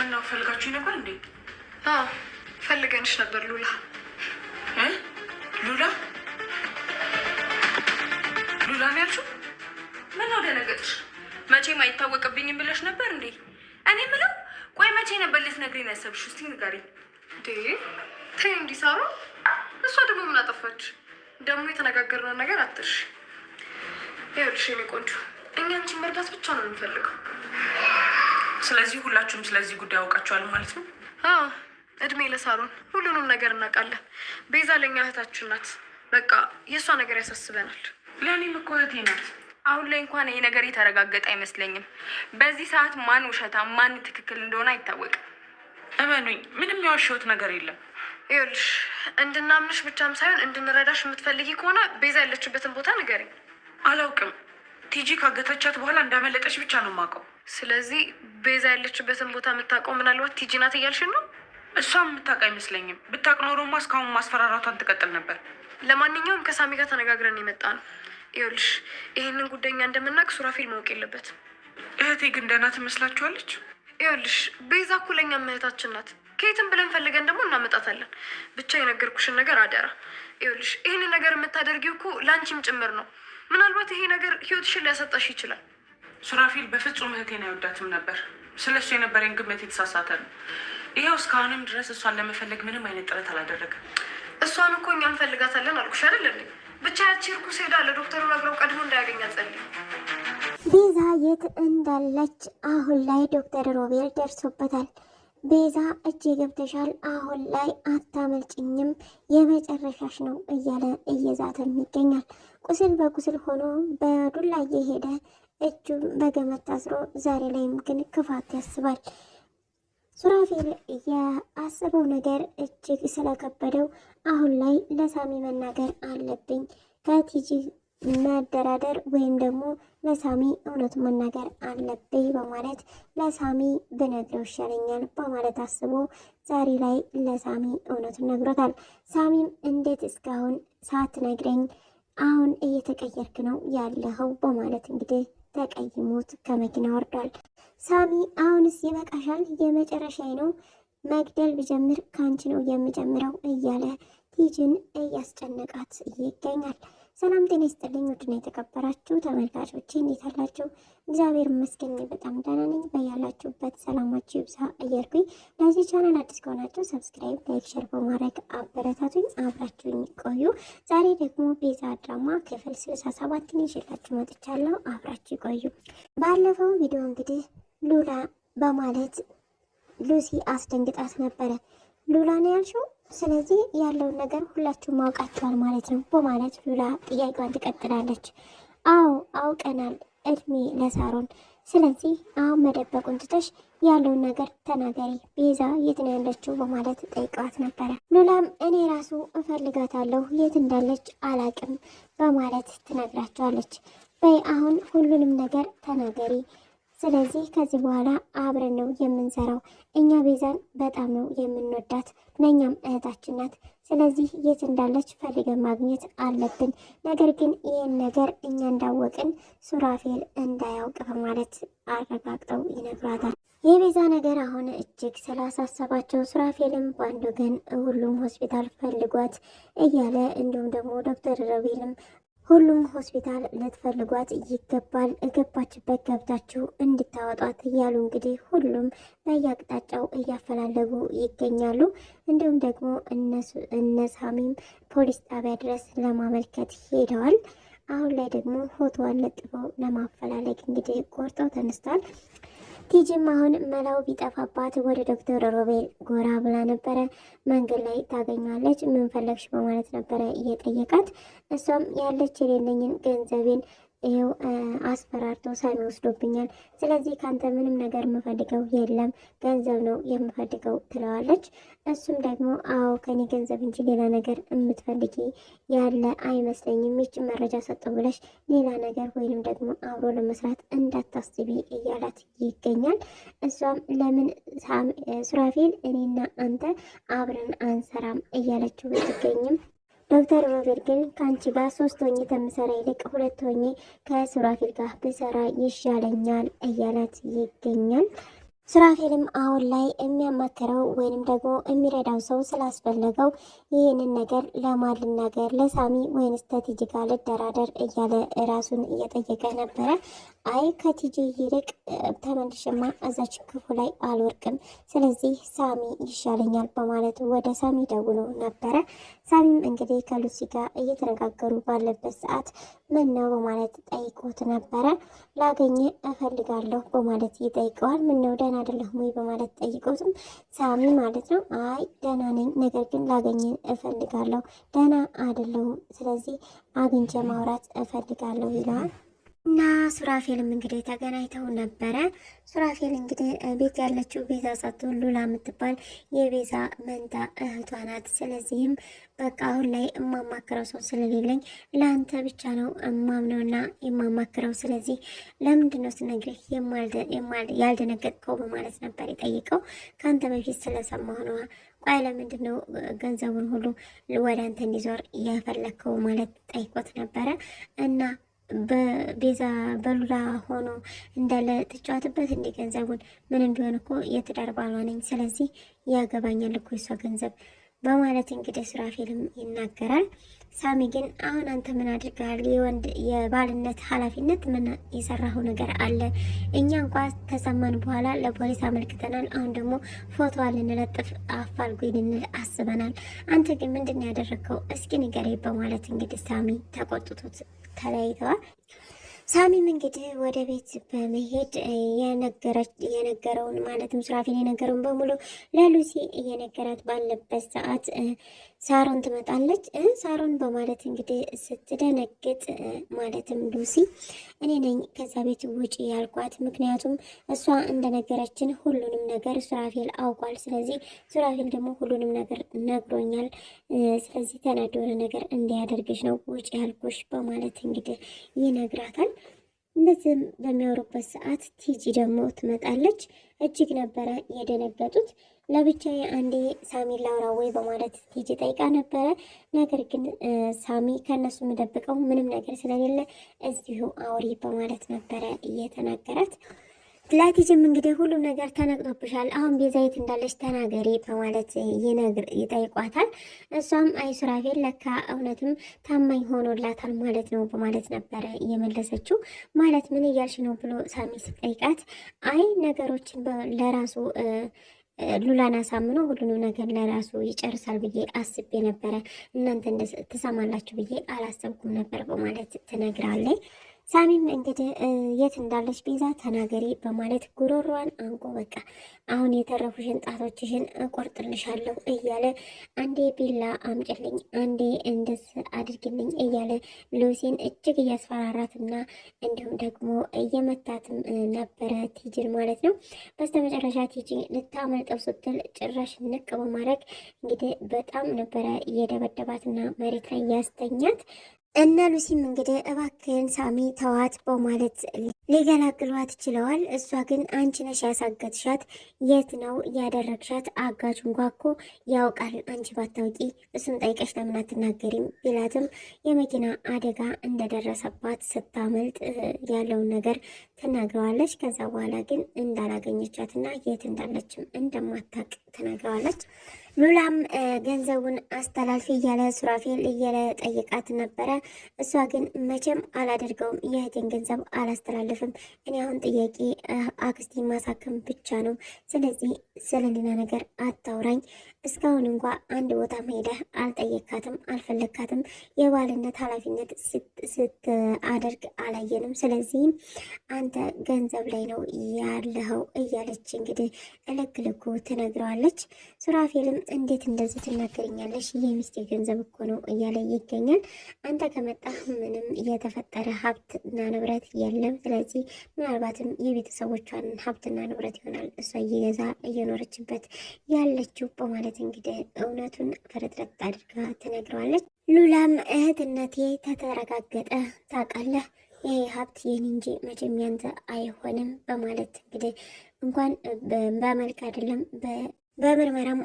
ነው ፈልጋችሁ ነበር እንዴ? አዎ ፈልገንሽ ነበር ሉላ። ሉላ ሉላ ነው ያልሽው? ምን ነው ደነገጥሽ? መቼም አይታወቅብኝም ብለሽ ነበር እንዴ? እኔ ምለው ቆይ መቼ ነበር ልትነግሪኝ ያሰብሽው? እስቲ ንገሪኝ። ተይ እንዲህ ሳሮ፣ እሷ ደግሞ ምን አጠፋች? ደግሞ የተነጋገርነውን ነገር አትርሽ። ይኸውልሽ የኔ ቆንጆ፣ እኛ አንቺን መርዳት ብቻ ነው የምንፈልገው። ስለዚህ ሁላችሁም ስለዚህ ጉዳይ አውቃችኋል ማለት ነው? አዎ እድሜ ለሳሮን፣ ሁሉንም ነገር እናውቃለን። ቤዛ ለእኛ እህታችን ናት። በቃ የእሷ ነገር ያሳስበናል። ለእኔም እኮ እህቴ ናት። አሁን ላይ እንኳን ይሄ ነገር የተረጋገጠ አይመስለኝም። በዚህ ሰዓት ማን ውሸታም ማን ትክክል እንደሆነ አይታወቅም። እመኑኝ፣ ምንም ያዋሸሁት ነገር የለም። ይኸውልሽ እንድናምንሽ ብቻም ሳይሆን እንድንረዳሽ የምትፈልጊ ከሆነ ቤዛ ያለችበትን ቦታ ንገሪኝ። አላውቅም። ቲጂ ካገተቻት በኋላ እንዳመለጠች ብቻ ነው የማውቀው። ስለዚህ ቤዛ ያለችበትን ቦታ የምታውቀው ምናልባት ቲጂ ናት እያልሽን ነው? እሷም የምታውቅ አይመስለኝም። ብታውቅ ኖሮማ እስካሁን ማስፈራራቷን ትቀጥል ነበር። ለማንኛውም ከሳሚ ጋር ተነጋግረን የመጣ ነው። ይኸውልሽ ይህንን ጉዳይኛ እንደምናውቅ ሱራፌል ማወቅ የለበትም። እህቴ ግን ደህና ትመስላችኋለች? ይኸውልሽ ቤዛ እኮ ለእኛም እህታችን ናት። ከየትም ብለን ፈልገን ደግሞ እናመጣታለን። ብቻ የነገርኩሽን ነገር አደራ። ይኸውልሽ ይህንን ነገር የምታደርጊው እኮ ለአንቺም ጭምር ነው። ምናልባት ይሄ ነገር ህይወትሽን ሊያሰጣሽ ይችላል። ሱራፌል በፍጹም እህቴን አይወዳትም ነበር። ስለሱ የነበረኝ ግምት የተሳሳተ ነው። ይኸው እስካሁንም ድረስ እሷን ለመፈለግ ምንም አይነት ጥረት አላደረገም። እሷን እኮ እኛ እንፈልጋታለን አልኩሽ አይደል? ብቻ ያቺ እርኩስ ሄዳ ለዶክተሩ ነግረው ቀድሞ እንዳያገኛት ጸልይ። ቤዛ የት እንዳለች አሁን ላይ ዶክተር ሮቤል ደርሶበታል። ቤዛ እጄ ገብተሻል፣ አሁን ላይ አታመልጭኝም፣ የመጨረሻሽ ነው እያለ እየዛተም ይገኛል። ቁስል በቁስል ሆኖ በዱላ እየሄደ እጁ በገመድ ታስሮ ዛሬ ላይም ግን ክፋት ያስባል። ሱራፌል የአስበው ነገር እጅግ ስለከበደው አሁን ላይ ለሳሚ መናገር አለብኝ፣ ከቲጂ መደራደር ወይም ደግሞ ለሳሚ እውነቱን መናገር አለብኝ በማለት ለሳሚ ብነግረው ይሻለኛል በማለት አስቦ ዛሬ ላይ ለሳሚ እውነቱን ነግሮታል። ሳሚም እንዴት እስካሁን ሳትነግረኝ አሁን እየተቀየርክ ነው ያለኸው በማለት እንግዲህ ተቀይሞት ከመኪና ወርዷል። ሳሚ አሁንስ ይበቃሻል፣ የመጨረሻዬ ነው፣ መግደል ብጀምር ካንቺ ነው የምጀምረው እያለ ቲጂን እያስጨነቃት ይገኛል። ሰላም ጤና ይስጥልኝ ውድና የተከበራችሁ ተመልካቾቼ እንዴት አላችሁ? እግዚአብሔር ይመስገን በጣም ደህና ነኝ። በያላችሁበት ሰላማችሁ ይብዛ እያልኩኝ ለዚህ ቻናል አዲስ ከሆናችሁ ሰብስክራይብ፣ ላይክ፣ ሼር በማድረግ አበረታቱኝ፣ አብራችሁኝ ቆዩ። ዛሬ ደግሞ ቤዛ ድራማ ክፍል 67ን ይዤላችሁ መጥቻለሁ። አብራችሁ ቆዩ። ባለፈው ቪዲዮ እንግዲህ ሉላ በማለት ሉሲ አስደንግጣት ነበረ። ሉላ ነው ያልሽው? ስለዚህ ያለውን ነገር ሁላችሁም አውቃችኋል ማለት ነው በማለት ሉላ ጥያቄዋን ትቀጥላለች። አዎ አውቀናል፣ እድሜ ለሳሮን። ስለዚህ አሁን መደበቁን ትተሽ ያለውን ነገር ተናገሪ፣ ቤዛ የት ነው ያለችው በማለት ጠይቀዋት ነበረ። ሉላም እኔ ራሱ እፈልጋታለሁ፣ የት እንዳለች አላቅም በማለት ትነግራቸዋለች። በይ አሁን ሁሉንም ነገር ተናገሪ፣ ስለዚህ ከዚህ በኋላ አብረን ነው የምንሰራው። እኛ ቤዛን በጣም ነው የምንወዳት፣ ለእኛም እህታችን ናት። ስለዚህ የት እንዳለች ፈልገን ማግኘት አለብን። ነገር ግን ይህን ነገር እኛ እንዳወቅን ሱራፌል እንዳያውቅ በማለት አረጋግጠው ይነግሯታል። የቤዛ ነገር አሁን እጅግ ስላሳሰባቸው ሱራፌልም በአንድ ወገን ሁሉም ሆስፒታል ፈልጓት እያለ እንዲሁም ደግሞ ዶክተር ሮቤልም ሁሉም ሆስፒታል ልትፈልጓት ይገባል፣ እገባችበት ገብታችሁ እንድታወጧት እያሉ እንግዲህ ሁሉም በየአቅጣጫው እያፈላለጉ ይገኛሉ። እንዲሁም ደግሞ እነሳሚም ፖሊስ ጣቢያ ድረስ ለማመልከት ሄደዋል። አሁን ላይ ደግሞ ፎቶዋን ለጥፈው ለማፈላለግ እንግዲህ ቆርጠው ተነስተዋል። ቲጂም አሁን መላው ቢጠፋባት ወደ ዶክተር ሮቤል ጎራ ብላ ነበረ። መንገድ ላይ ታገኘዋለች። ምን ፈለግሽ በማለት ነበረ እየጠየቃት። እሷም ያለች የሌለኝን ገንዘቤን ይኸው አስፈራርቶ ሳሚ ወስዶብኛል። ስለዚህ ካንተ ምንም ነገር የምፈልገው የለም፣ ገንዘብ ነው የምፈልገው ትለዋለች። እሱም ደግሞ አዎ ከኔ ገንዘብ እንጂ ሌላ ነገር የምትፈልጊ ያለ አይመስለኝም፣ ይህችን መረጃ ሰጠው ብለሽ ሌላ ነገር ወይንም ደግሞ አብሮ ለመስራት እንዳታስቢ እያላት ይገኛል። እሷም ለምን ሱራፌል እኔና አንተ አብረን አንሰራም እያለችው ብትገኝም ዶክተር ሮቤል ግን ከአንቺ ጋር 3 ሆኜ ከምሰራ ይልቅ 2 ሆኜ ከሱራፌል ጋር ብሰራ ይሻለኛል እያላት ይገኛል። ሱራፌልም አሁን ላይ የሚያማክረው ወይንም ደግሞ የሚረዳው ሰው ስላስፈለገው ይህንን ነገር ለማን ልናገር፣ ለሳሚ ወይንስ ከቲጂ ጋር ልደራደር እያለ ራሱን እየጠየቀ ነበረ። አይ ከቲጂ ይልቅ ተመልሽማ እዛች ክፉ ላይ አልወርቅም፣ ስለዚህ ሳሚ ይሻለኛል በማለት ወደ ሳሚ ደውሎ ነበረ። ሳሚም እንግዲህ ከሉሲ ጋር እየተነጋገሩ ባለበት ሰዓት ምን ነው በማለት ጠይቆት ነበረ። ላገኘ እፈልጋለሁ በማለት ይጠይቀዋል። ምን ነው ደህና አይደለሁም ወይ በማለት ጠይቀውትም ሳሚ ማለት ነው አይ ደህና ነኝ፣ ነገር ግን ላገኘ እፈልጋለሁ፣ ደህና አይደለሁም፣ ስለዚህ አግኝቼ ማውራት እፈልጋለሁ ይለዋል። እና ሱራፌልም እንግዲህ ተገናኝተው ነበረ። ሱራፌል እንግዲህ ቤት ያለችው ቤዛ ሳትሆን ሉላ የምትባል የቤዛ መንታ እህቷ ናት። ስለዚህም በቃ አሁን ላይ የማማክረው ሰው ስለሌለኝ ለአንተ ብቻ ነው የማምነውና የማማክረው፣ ስለዚህ ለምንድን ነው ስነግርህ ያልደነገጥከው በማለት ነበር የጠይቀው። ከአንተ በፊት ስለሰማሁ ነዋ። ቆይ ለምንድን ነው ገንዘቡን ሁሉ ወደ አንተ እንዲዞር የፈለግከው ማለት ጠይቆት ነበረ። እና በቤዛ በሉላ ሆኖ እንዳለ ትጫወትበት እንዲ ገንዘቡን ምን እንዲሆን እኮ የትዳር ባሏ ነኝ፣ ስለዚህ ያገባኛል እኮ የሷ ገንዘብ በማለት እንግዲህ ሱራፌልም ይናገራል። ሳሚ ግን አሁን አንተ ምን አድርገሃል? የባልነት ኃላፊነት ምን የሰራኸው ነገር አለ? እኛ እንኳ ተሰማን በኋላ ለፖሊስ አመልክተናል። አሁን ደግሞ ፎቶ ልንለጥፍ አፋልጉኝ ልንል አስበናል። አንተ ግን ምንድን ነው ያደረግከው? እስኪ ንገረኝ በማለት እንግዲህ ሳሚ ተቆጥቶት ተለያይተዋል። ሳሚም እንግዲህ ወደ ቤት በመሄድ የነገረውን ማለትም ሱራፌል የነገረውን በሙሉ ለሉሲ እየነገራት ባለበት ሰዓት ሳሮን ትመጣለች። ሳሮን በማለት እንግዲህ ስትደነግጥ ማለትም ሉሲ እኔ ነኝ ከዛ ቤት ውጪ ያልኳት፣ ምክንያቱም እሷ እንደነገረችን ሁሉንም ነገር ሱራፌል አውቋል። ስለዚህ ሱራፌል ደግሞ ሁሉንም ነገር ነግሮኛል። ስለዚህ ተናደረ ነገር እንዲያደርግሽ ነው ውጪ ያልኩሽ በማለት እንግዲህ ይነግራታል። እንደዚህም በሚያወሩበት ሰዓት ቲጂ ደግሞ ትመጣለች። እጅግ ነበረ የደነገጡት። ለብቻዬ አንዴ ሳሚ ላውራ ወይ በማለት ቲጂ ጠይቃ ነበረ። ነገር ግን ሳሚ ከእነሱ የምደብቀው ምንም ነገር ስለሌለ እዚሁ አውሪ በማለት ነበረ እየተናገራት። ለቲጂም እንግዲህ ሁሉም ነገር ተነቅቶብሻል፣ አሁን ቤዛ የት እንዳለች ተናገሪ በማለት ይጠይቋታል። እሷም አይ ሱራፌል ለካ እውነትም ታማኝ ሆኖላታል ማለት ነው በማለት ነበረ እየመለሰችው። ማለት ምን እያልሽ ነው ብሎ ሳሚ ሲጠይቃት አይ ነገሮችን ለራሱ ሉላን አሳምኖ ሁሉንም ነገር ለራሱ ይጨርሳል ብዬ አስቤ ነበረ፣ እናንተ ትሰማላችሁ ብዬ አላሰብኩም ነበር በማለት ትነግራለች። ሳሚም እንግዲህ የት እንዳለች ቤዛ ተናገሪ በማለት ጉሮሯን አንቆ በቃ አሁን የተረፉሽን ጣቶችሽን እቆርጥልሻለሁ እያለ አንዴ ቢላ አምጭልኝ፣ አንዴ እንደስ አድርግልኝ እያለ ሉሲን እጅግ እያስፈራራትና እንዲሁም ደግሞ እየመታትም ነበረ ቲጂን ማለት ነው። በስተመጨረሻ ቲጂ ልታመልጠው ስትል ጭራሽ ንቅ በማድረግ እንግዲህ በጣም ነበረ እየደበደባትና መሬት ላይ ያስተኛት። እነ ሉሲም እንግዲህ እባክህን ሳሚ ተዋት በማለት ሊገላግሏት ችለዋል። እሷ ግን አንቺ ነሽ ያሳገትሻት፣ የት ነው ያደረግሻት? አጋቹ እንኳ እኮ ያውቃል፣ አንቺ ባታውቂ እሱን ጠይቀሽ ለምን አትናገሪም ቢላትም የመኪና አደጋ እንደደረሰባት ስታመልጥ ያለውን ነገር ትናግረዋለች። ከዛ በኋላ ግን እንዳላገኘቻትና የት እንዳለችም እንደማታውቅ ትነግረዋለች። ሉላም ገንዘቡን አስተላልፊ እያለ ሱራፌል እየጠየቃት ነበረ። እሷ ግን መቼም አላደርገውም፣ የእህቴን ገንዘብ አላስተላልፍም። እኔ አሁን ጥያቄ አክስቴ ማሳከም ብቻ ነው። ስለዚህ ስለሌላ ነገር አታውራኝ። እስካሁን እንኳ አንድ ቦታ መሄደህ አልጠየካትም፣ አልፈለግካትም። የባልነት ኃላፊነት ስትአደርግ አላየንም። ስለዚህም አንተ ገንዘብ ላይ ነው ያለኸው እያለች እንግዲህ እልክ ትነግረዋለች። ሱራፌልም እንዴት እንደዚህ ትናገረኛለሽ? የሚስቴ ገንዘብ እኮ ነው እያለ ይገኛል። አንተ ከመጣህ ምንም የተፈጠረ ሀብትና ንብረት የለም። ስለዚህ ምናልባትም የቤተሰቦቿን ሀብትና ንብረት ይሆናል እሷ እየገዛ እየኖረችበት ያለችው በማለት እንግዲህ እውነቱን ፍርጥርጥ አድርጋ ትነግረዋለች። ሉላም እህትነቴ ተተረጋገጠ ታውቃለህ፣ ይህ ሀብት የኔ እንጂ መቼም ያንተ አይሆንም በማለት እንግዲህ እንኳን በመልክ አይደለም በምርመራም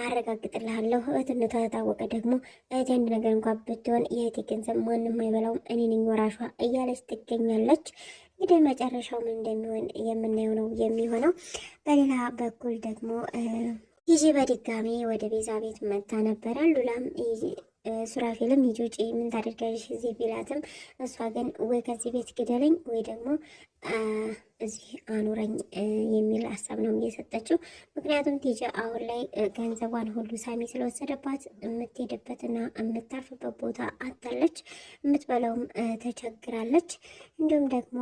አረጋግጥልሃለሁ። እህትነቷ ታወቀ ደግሞ እህቴ አንድ ነገር እንኳን ብትሆን የእህቴ ገንዘብ ማንም አይበላውም፣ እኔ ነኝ ወራሿ እያለች ትገኛለች። እንግዲህ መጨረሻው ምን እንደሚሆን የምናየው ነው የሚሆነው። በሌላ በኩል ደግሞ ቲጂ በድጋሚ ወደ ቤዛ ቤት መታ ነበረ። ሉላም ሱራፌልም ሂጂ ውጪ ምን ታደርጋለሽ እዚህ ቢላትም እሷ ግን ወይ ከዚህ ቤት ግደለኝ ወይ ደግሞ እዚህ አኑረኝ የሚል ሀሳብ ነው እየሰጠችው። ምክንያቱም ቲጂ አሁን ላይ ገንዘቧን ሁሉ ሳሚ ስለወሰደባት የምትሄድበትና የምታርፍበት ቦታ አታለች። የምትበላውም ተቸግራለች። እንዲሁም ደግሞ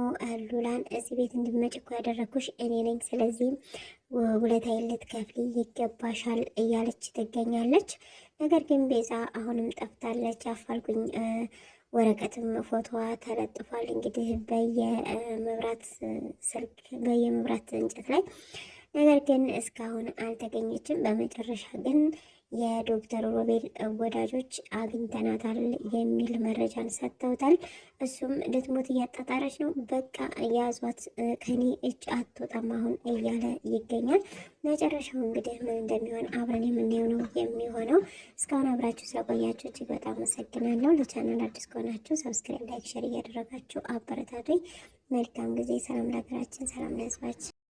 ሉላን እዚህ ቤት እንድመጭ እኮ ያደረግኩሽ እኔ ነኝ፣ ስለዚህም ውለታዬን ልትከፍሊ ይገባሻል እያለች ትገኛለች። ነገር ግን ቤዛ አሁንም ጠፍታለች። አፋልጉኝ ወረቀትም ፎቶዋ ተለጥፏል። እንግዲህ በየመብራት ስልክ በየመብራት እንጨት ላይ ነገር ግን እስካሁን አልተገኘችም። በመጨረሻ ግን የዶክተር ሮቤል ወዳጆች አግኝተናታል የሚል መረጃን ሰጥተውታል። እሱም ልትሞት እያጣጣረች ነው፣ በቃ ያዟት፣ ከኔ እጅ አትወጣም አሁን እያለ ይገኛል። መጨረሻው እንግዲህ ምን እንደሚሆን አብረን የምናየው ነው የሚሆነው። እስካሁን አብራችሁ ስለቆያችሁ እጅግ በጣም አመሰግናለሁ። ለቻናል አዲስ ከሆናችሁ ሰብስክራይብ፣ ላይክ፣ ሸር እያደረጋችሁ አበረታቱኝ። መልካም ጊዜ። ሰላም ለሀገራችን፣ ሰላም ለሕዝባችን።